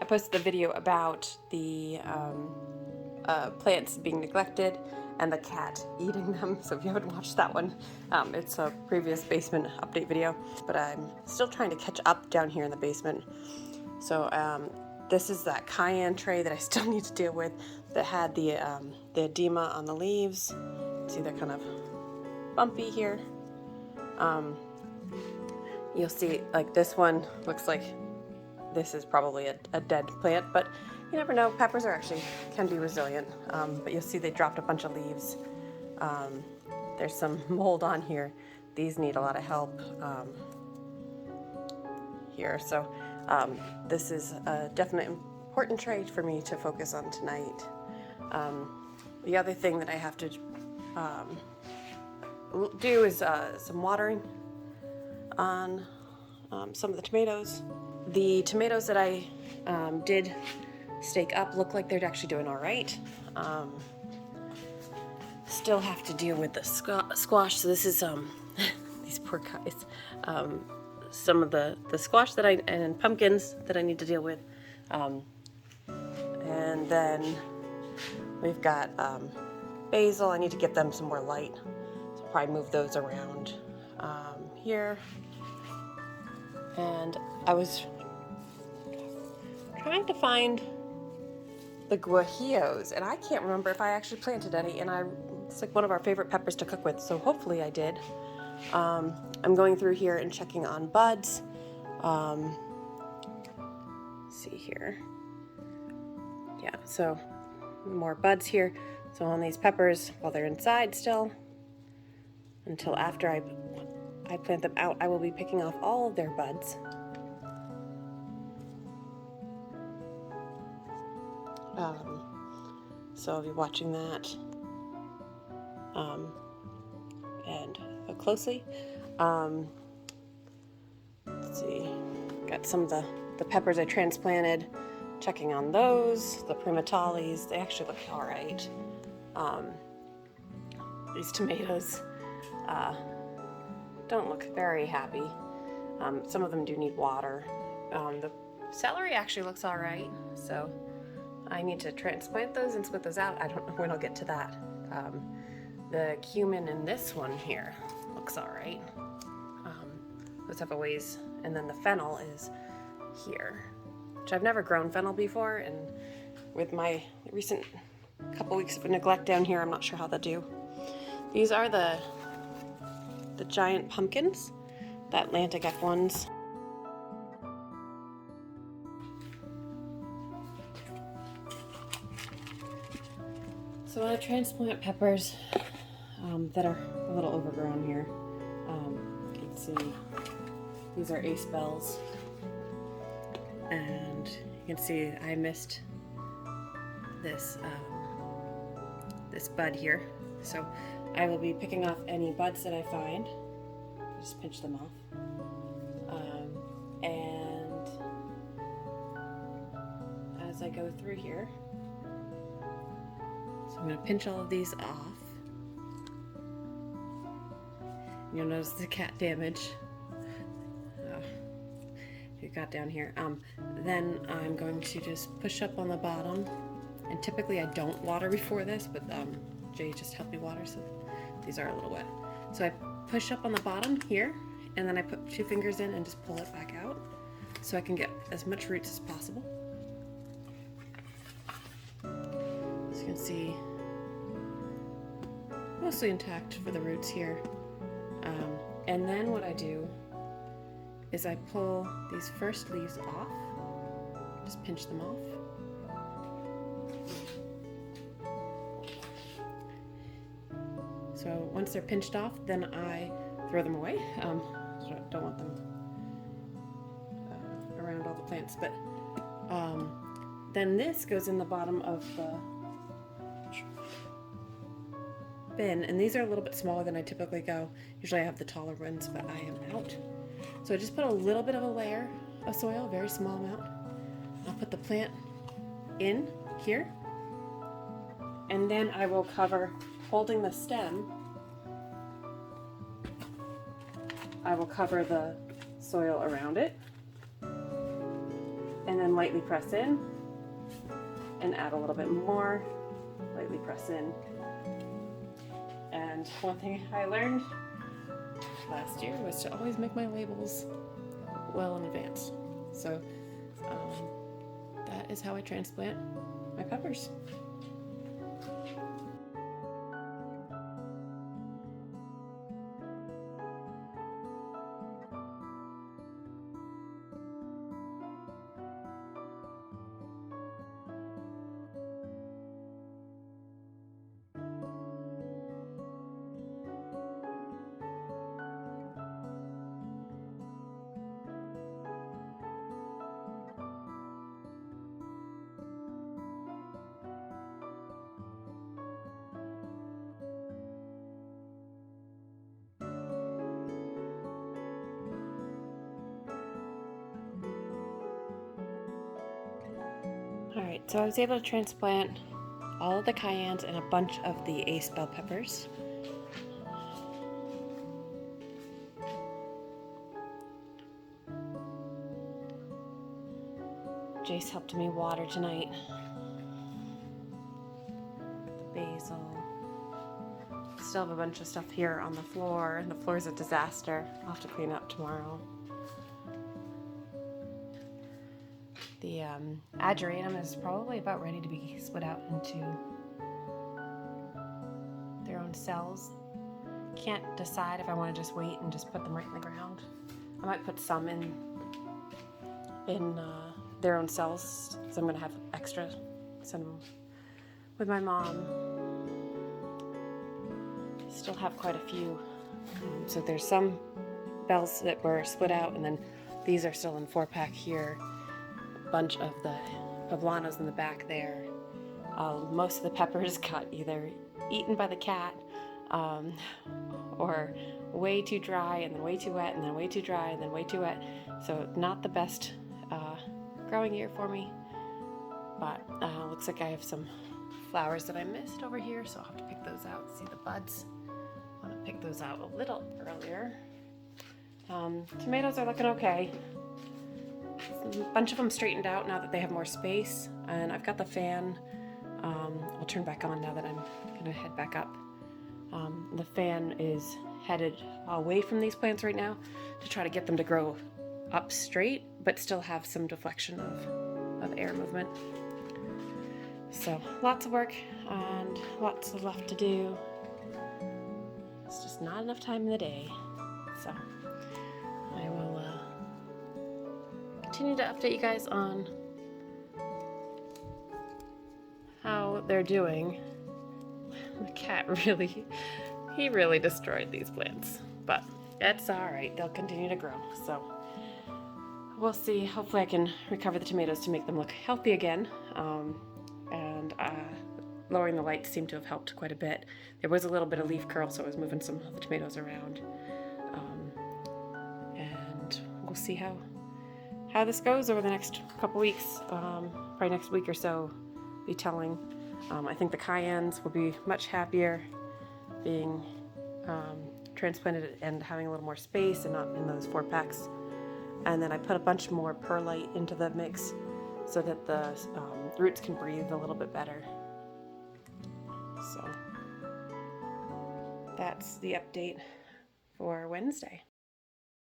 posted the video about the plants being neglected and the cat eating them. So if you haven't watched that one, it's a previous basement update video. But I'm still trying to catch up down here in the basement. So this is that cayenne tray that I still need to deal with that had the edema on the leaves. See, they're kind of bumpy here. You'll see, like, this one looks like this is probably a dead plant, but you never know. Peppers can be resilient. But you'll see they dropped a bunch of leaves. There's some mold on here. These need a lot of help here. So this is a definite important trait for me to focus on tonight. The other thing that I have to do is some watering on some of the tomatoes. The tomatoes that I did stake up look like they're actually doing all right. Still have to deal with the squash. So this is these poor guys. Some of the squash and pumpkins that I need to deal with. And then we've got basil. I need to get them some more light. So I'll probably move those around here. And I was trying to find the guajillos, and I can't remember if I actually planted any, and it's like one of our favorite peppers to cook with, so hopefully I did. I'm going through here and checking on buds. See here. Yeah, so more buds here. So on these peppers, while they're inside still, until after I plant them out, I will be picking off all of their buds. So I'll be watching that and closely. Let's see, got some of the peppers I transplanted, checking on those. The primatalis, they actually look all right. These tomatoes don't look very happy. Some of them do need water. The celery actually looks all right, so I need to transplant those and split those out. I don't know when I'll get to that. The cumin in this one here looks all right. Those have a ways, and then the fennel is here, which I've never grown fennel before, and with my recent couple weeks of neglect down here, I'm not sure how they'll do. These are the giant pumpkins, the Atlantic F1s. So when I transplant peppers that are a little overgrown here, you can see these are ace bells, and you can see I missed this bud here. So I will be picking off any buds that I find. Just pinch them off. And as I go through here, so I'm going to pinch all of these off. You'll notice the cat damage it got down here. Then I'm going to just push up on the bottom, and typically I don't water before this, but Jay just helped me water, so these are a little wet. So I push up on the bottom here, and then I put 2 fingers in and just pull it back out so I can get as much roots as possible. As you can see, mostly intact for the roots here. And then what I do is I pull these first leaves off, just pinch them off. So once they're pinched off, then I throw them away. Don't want them around all the plants, but then this goes in the bottom of the bin, and these are a little bit smaller than I typically go. Usually I have the taller ones, but I am out. So I just put a little bit of a layer of soil, a very small amount. I'll put the plant in here, and then I will cover, holding the stem, I will cover the soil around it. And then lightly press in and add a little bit more, lightly press in. And one thing I learned last year was to always make my labels well in advance. So that is how I transplant my peppers. Alright, so I was able to transplant all of the cayennes and a bunch of the ace bell peppers. Jace helped me water tonight. The basil. Still have a bunch of stuff here on the floor. The floor is a disaster. I'll have to clean up tomorrow. The ageratum is probably about ready to be split out into their own cells. Can't decide if I want to just wait and just put them right in the ground. I might put some in their own cells, so I'm going to have extra, send them with my mom. Still have quite a few. So there's some bells that were split out, and then these are still in 4-pack here. Bunch of the poblanos in the back there. Most of the peppers got either eaten by the cat or way too dry and then way too wet and then way too dry and then way too wet. So not the best growing year for me, but looks like I have some flowers that I missed over here, so I'll have to pick those out. See the buds? I want to pick those out a little earlier. Tomatoes are looking okay. A bunch of them straightened out now that they have more space, and I've got the fan. I'll turn back on now that I'm gonna head back up. The fan is headed away from these plants right now to try to get them to grow up straight, but still have some deflection of air movement. So lots of work and lots left to do. It's just not enough time in the day. So I will continue to update you guys on how they're doing. The cat really destroyed these plants, but it's all right. They'll continue to grow. So we'll see. Hopefully I can recover the tomatoes to make them look healthy again. And lowering the lights seemed to have helped quite a bit. There was a little bit of leaf curl, so I was moving some of the tomatoes around. And we'll see how this goes over the next couple weeks. Probably next week or so, be telling. I think the cayennes will be much happier being transplanted and having a little more space and not in those 4-packs. And then I put a bunch more perlite into the mix so that the roots can breathe a little bit better. So that's the update for Wednesday.